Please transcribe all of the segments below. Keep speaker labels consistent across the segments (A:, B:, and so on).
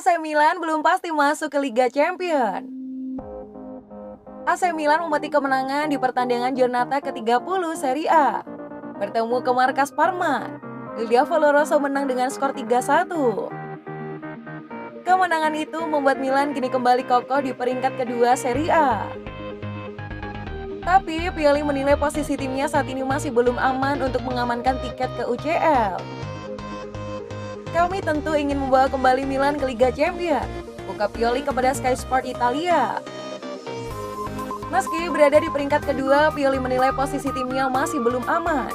A: AC Milan belum pasti masuk ke Liga Champions. AC Milan memetik kemenangan di pertandingan Giornata ke-30 Serie A. Bertemu ke markas Parma, Giulia Valoroso menang dengan skor 3-1. Kemenangan itu membuat Milan kini kembali kokoh di peringkat kedua Serie A. Tapi Pioli menilai posisi timnya saat ini masih belum aman untuk mengamankan tiket ke UCL. Kami tentu ingin membawa kembali Milan ke Liga Champions, ungkap Pioli kepada Sky Sport Italia. Meski berada di peringkat kedua, Pioli menilai posisi timnya masih belum aman.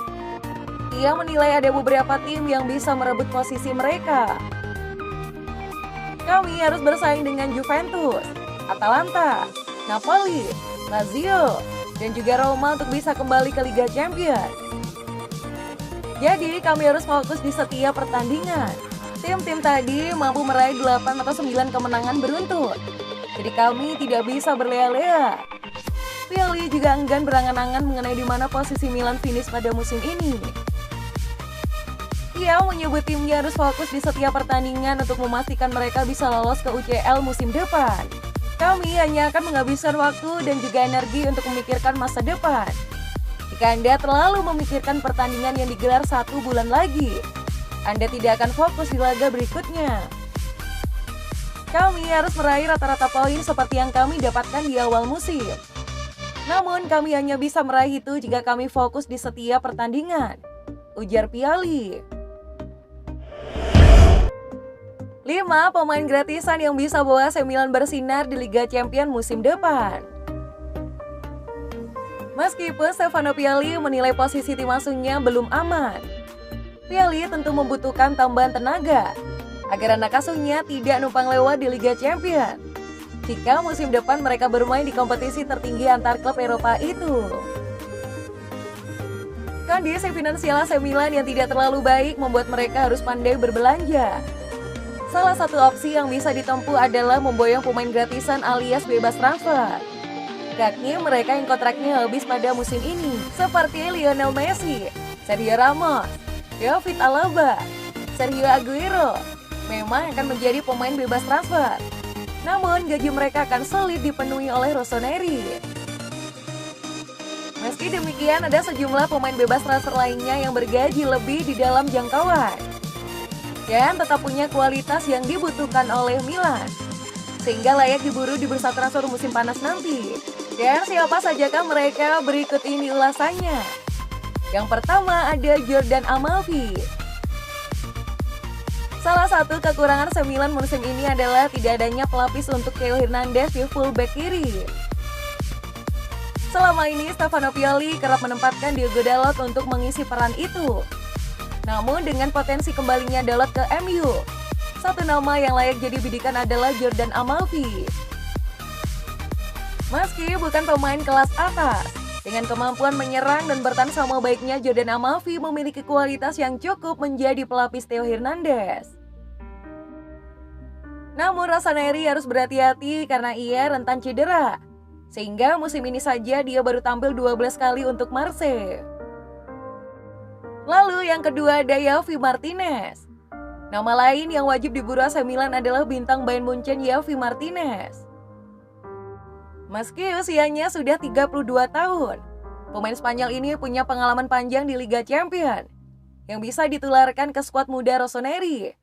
A: Ia menilai ada beberapa tim yang bisa merebut posisi mereka. Kami harus bersaing dengan Juventus, Atalanta, Napoli, Lazio, dan juga Roma untuk bisa kembali ke Liga Champions. Jadi kami harus fokus di setiap pertandingan. Tim-tim tadi mampu meraih 8 atau 9 kemenangan beruntun. Jadi kami tidak bisa berlea-lea. Pioli juga enggan berangan-angan mengenai di mana posisi Milan finish pada musim ini. Ia menyebut timnya harus fokus di setiap pertandingan untuk memastikan mereka bisa lolos ke UCL musim depan. Kami hanya akan menghabiskan waktu dan juga energi untuk memikirkan masa depan. Jika Anda terlalu memikirkan pertandingan yang digelar 1 bulan lagi, Anda tidak akan fokus di laga berikutnya. Kami harus meraih rata-rata poin seperti yang kami dapatkan di awal musim. Namun kami hanya bisa meraih itu jika kami fokus di setiap pertandingan, ujar Pioli. 5 pemain gratisan yang bisa bawa AC Milan bersinar di Liga Champions musim depan. Meskipun Stefano Pioli menilai posisi tim asuhnya belum aman, Pioli tentu membutuhkan tambahan tenaga agar anak asuhnya tidak numpang lewat di Liga Champions jika musim depan mereka bermain di kompetisi tertinggi antar klub Eropa itu. Kondisi finansial AC Milan yang tidak terlalu baik membuat mereka harus pandai berbelanja. Salah satu opsi yang bisa ditempuh adalah memboyong pemain gratisan alias bebas transfer. Yakni mereka yang kontraknya habis pada musim ini, seperti Lionel Messi, Sergio Ramos, David Alaba, Sergio Aguero, memang akan menjadi pemain bebas transfer. Namun gaji mereka akan sulit dipenuhi oleh Rossoneri. Meski demikian, ada sejumlah pemain bebas transfer lainnya yang bergaji lebih di dalam jangkauan dan tetap punya kualitas yang dibutuhkan oleh Milan, sehingga layak diburu di bursa transfer musim panas nanti. Dan siapa sajakah mereka? Berikut ini ulasannya. Yang pertama ada Jordan Amalfi. Salah satu kekurangan AC Milan musim ini adalah tidak adanya pelapis untuk Theo Hernandez di fullback kiri. Selama ini Stefano Pioli kerap menempatkan Diogo Dalot untuk mengisi peran itu. Namun dengan potensi kembalinya Dalot ke MU, satu nama yang layak jadi bidikan adalah Jordan Amalfi. Meski bukan pemain kelas atas, dengan kemampuan menyerang dan bertahan sama baiknya, Jordan Amalfi memiliki kualitas yang cukup menjadi pelapis Theo Hernandez. Namun Rossoneri harus berhati-hati karena ia rentan cedera, sehingga musim ini saja dia baru tampil 12 kali untuk Marseille. Lalu yang kedua ada Javi Martinez. Nama lain yang wajib diburu AC Milan adalah bintang Bayern Munchen Javi Martinez. Meski usianya sudah 32 tahun, pemain Spanyol ini punya pengalaman panjang di Liga Champions yang bisa ditularkan ke skuad muda Rossoneri.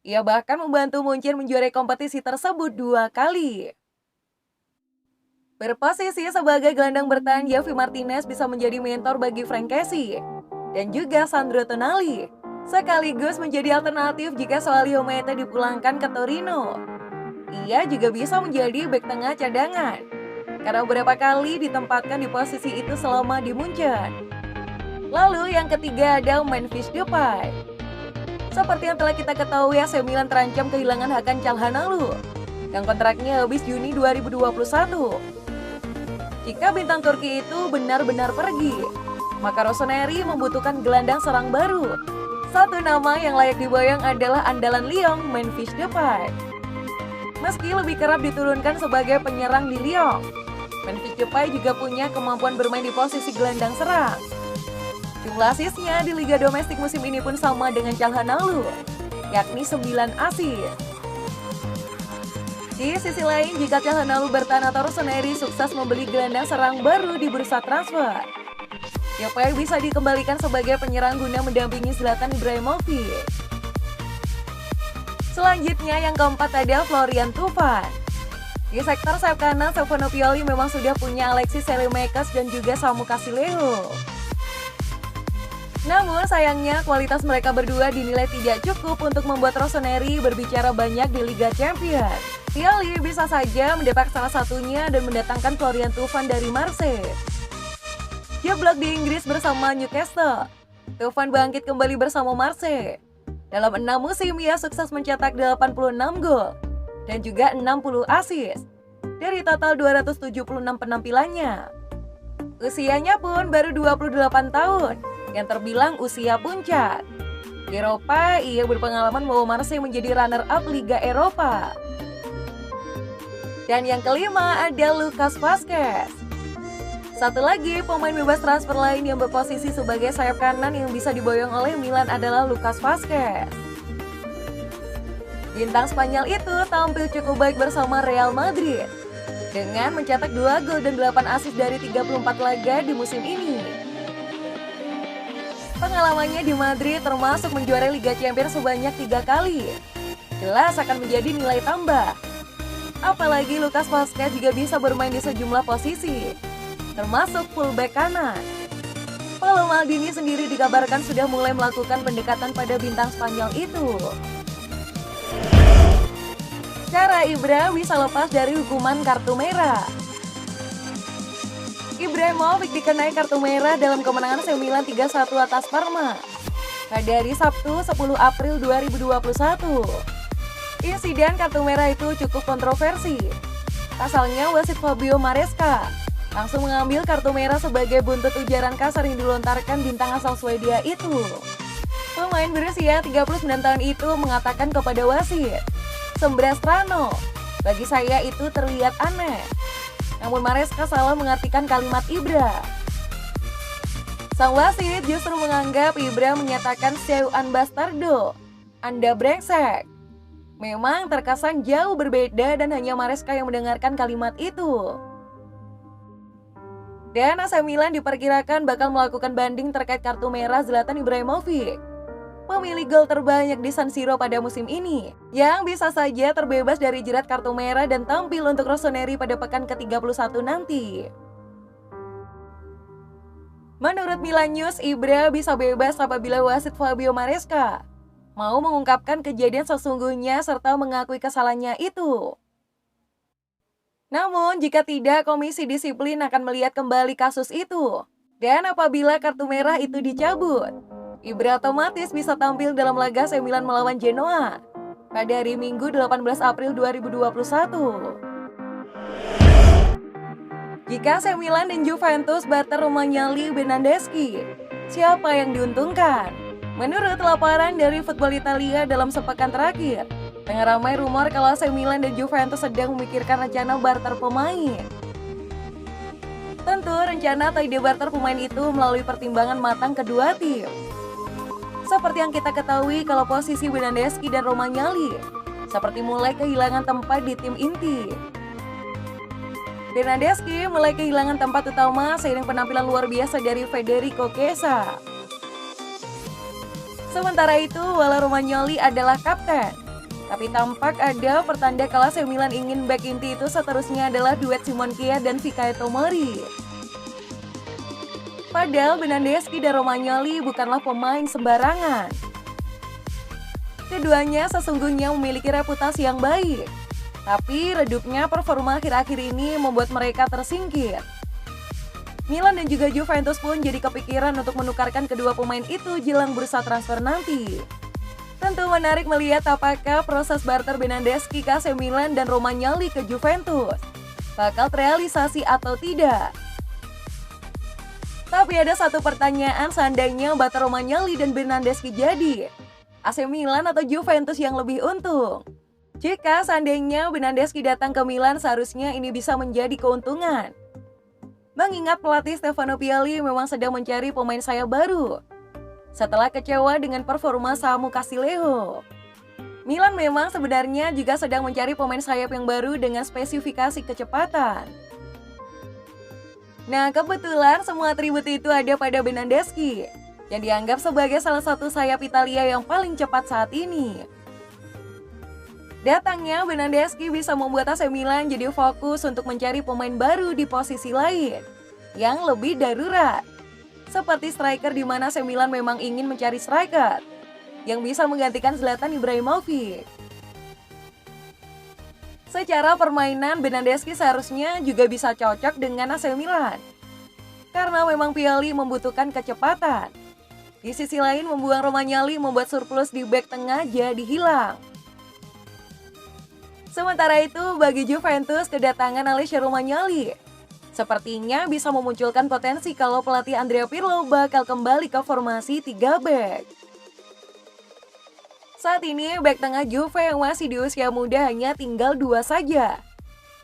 A: Ia bahkan membantu Munchen menjuarai kompetisi tersebut 2 kali. Berposisi sebagai gelandang bertahan, Javi Martinez bisa menjadi mentor bagi Frank Kessie dan juga Sandro Tonali, sekaligus menjadi alternatif jika Joao Mete dipulangkan ke Torino. Ia juga bisa menjadi bek tengah cadangan karena beberapa kali ditempatkan di posisi itu selama di Munchen. Lalu yang ketiga ada Memphis Depay. Seperti yang telah kita ketahui, AC Milan terancam kehilangan Hakan Çalhanoğlu yang kontraknya habis Juni 2021. Jika bintang Turki itu benar-benar pergi, maka Rossoneri membutuhkan gelandang serang baru. Satu nama yang layak diboyong adalah andalan Lyon, Memphis Depay. Meski lebih kerap diturunkan sebagai penyerang di Lyon, Memphis Depay juga punya kemampuan bermain di posisi gelandang serang. Jumlah asisnya di Liga Domestik musim ini pun sama dengan Çalhanoğlu, yakni 9 asis. Di sisi lain, jika Calhanoglu Bertan atau Rossoneri sukses membeli gelandang serang baru di bursa transfer, siapa yang bisa dikembalikan sebagai penyerang guna mendampingi Zlatan Ibrahimovic? Selanjutnya yang keempat ada Florian Thauvin. Di sektor sayap kanan, Stefano Pioli memang sudah punya Alexis Saelemaekers dan juga Samu Kassileo. Namun sayangnya kualitas mereka berdua dinilai tidak cukup untuk membuat Rossoneri berbicara banyak di Liga Champions. Pioli bisa saja mendepak salah satunya dan mendatangkan Florian Thauvin dari Marseille. Jeblok di Inggris bersama Newcastle, Thauvin bangkit kembali bersama Marseille. Dalam 6 musim ia sukses mencetak 86 gol dan juga 60 assist dari total 276 penampilannya. Usianya pun baru 28 tahun, yang terbilang usia puncak. Di Eropa, ia berpengalaman membawa Marseille menjadi runner-up Liga Eropa. Dan yang kelima ada Lucas Vazquez. Satu lagi pemain bebas transfer lain yang berposisi sebagai sayap kanan yang bisa diboyong oleh Milan adalah Lucas Vazquez. Bintang Spanyol itu tampil cukup baik bersama Real Madrid dengan mencetak 2 gol dan 8 assist dari 34 laga di musim ini. Pengalamannya di Madrid termasuk menjuarai Liga Champions sebanyak 3 kali. Jelas akan menjadi nilai tambah. Apalagi Lucas Vazquez juga bisa bermain di sejumlah posisi, termasuk fullback kanan. Paulo Maldini sendiri dikabarkan sudah mulai melakukan pendekatan pada bintang Spanyol itu. Cara Ibra bisa lepas dari hukuman kartu merah. Ibrahimovic dikenai kartu merah dalam kemenangan AC Milan 3-1 atas Parma pada hari Sabtu 10 April 2021. Insiden kartu merah itu cukup kontroversi. Pasalnya wasit Fabio Maresca langsung mengambil kartu merah sebagai buntut ujaran kasar yang dilontarkan bintang asal Swedia itu. Pemain berusia 39 tahun itu mengatakan kepada wasit, "Sembrastrano, bagi saya itu terlihat aneh." Namun Maresca salah mengartikan kalimat Ibra. Sang wasit justru menganggap Ibra menyatakan "Seu an bastardo", Anda brengsek. Memang terkesan jauh berbeda dan hanya Maresca yang mendengarkan kalimat itu. Dan AC Milan diperkirakan bakal melakukan banding terkait kartu merah Zlatan Ibrahimovic, pemilik gol terbanyak di San Siro pada musim ini, yang bisa saja terbebas dari jerat kartu merah dan tampil untuk Rossoneri pada pekan ke-31 nanti. Menurut Milan News, Ibra bisa bebas apabila wasit Fabio Maresca mau mengungkapkan kejadian sesungguhnya serta mengakui kesalahannya itu. Namun, jika tidak, komisi disiplin akan melihat kembali kasus itu. Dan apabila kartu merah itu dicabut, Ibra otomatis bisa tampil dalam laga AC Milan melawan Genoa pada hari Minggu 18 April 2021. Jika AC Milan dan Juventus barter Romagnoli Bernardeschi, siapa yang diuntungkan? Menurut laporan dari Football Italia dalam sepekan terakhir, tengah ramai rumor kalau AC Milan dan Juventus sedang memikirkan rencana barter pemain. Tentu rencana trade barter pemain itu melalui pertimbangan matang kedua tim. Seperti yang kita ketahui kalau posisi Bernardeschi dan Romagnoli seperti mulai kehilangan tempat di tim inti. Bernardeschi mulai kehilangan tempat utama seiring penampilan luar biasa dari Federico Chiesa. Sementara itu, walau Romagnoli adalah kapten, tapi tampak ada pertanda kalau AC Milan ingin back inti itu seterusnya adalah duet Simon Kjaer dan Fikayo Tomori. Padahal Bernardeschi dan Romagnoli bukanlah pemain sembarangan. Keduanya sesungguhnya memiliki reputasi yang baik, tapi redupnya performa akhir-akhir ini membuat mereka tersingkir. Milan dan juga Juventus pun jadi kepikiran untuk menukarkan kedua pemain itu jelang bursa transfer nanti. Tentu menarik melihat apakah proses barter Bernardeschi ke AC Milan dan Romagnoli ke Juventus bakal terrealisasi atau tidak. Tapi ada satu pertanyaan, seandainya barter Romagnoli dan Bernardeschi jadi, AC Milan atau Juventus yang lebih untung? Jika seandainya Bernardeschi datang ke Milan, seharusnya ini bisa menjadi keuntungan. Mengingat pelatih Stefano Pioli memang sedang mencari pemain sayap baru setelah kecewa dengan performa Samu Kassileo. Milan memang sebenarnya juga sedang mencari pemain sayap yang baru dengan spesifikasi kecepatan. Nah, kebetulan semua atribut itu ada pada Bernardeschi, yang dianggap sebagai salah satu sayap Italia yang paling cepat saat ini. Datangnya Bernardeschi bisa membuat AC Milan jadi fokus untuk mencari pemain baru di posisi lain yang lebih darurat. Seperti striker di mana AC Milan memang ingin mencari striker yang bisa menggantikan Zlatan Ibrahimovic. Secara permainan, Bernardeschi seharusnya juga bisa cocok dengan AC Milan, karena memang Pioli membutuhkan kecepatan. Di sisi lain, membuang Romagnoli membuat surplus di bek tengah jadi hilang. Sementara itu, bagi Juventus, kedatangan Alessio Romagnoli sepertinya bisa memunculkan potensi kalau pelatih Andrea Pirlo bakal kembali ke formasi 3 bek. Saat ini, bek tengah Juve yang masih di usia muda hanya tinggal 2 saja,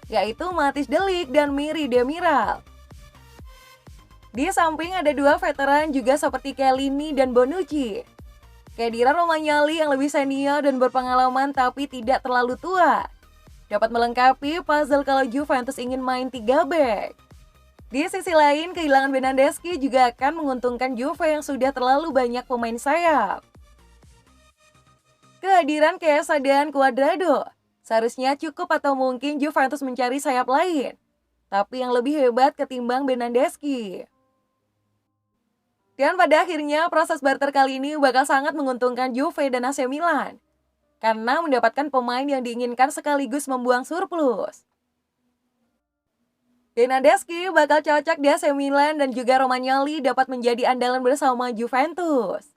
A: yaitu Matthijs de Ligt dan Miri Demiral. Di samping ada 2 veteran juga seperti Chiellini dan Bonucci. Kehadiran Romagnoli yang lebih senior dan berpengalaman tapi tidak terlalu tua dapat melengkapi puzzle kalau Juventus ingin main 3 bek. Di sisi lain, kehilangan Bernardeschi juga akan menguntungkan Juve yang sudah terlalu banyak pemain sayap. Kehadiran Chiesa dan Cuadrado seharusnya cukup atau mungkin Juventus mencari sayap lain, tapi yang lebih hebat ketimbang Bernardeschi. Dan pada akhirnya proses barter kali ini bakal sangat menguntungkan Juve dan AC Milan, karena mendapatkan pemain yang diinginkan sekaligus membuang surplus. Bernardeschi bakal cocok di AC Milan dan juga Romagnoli dapat menjadi andalan bersama Juventus.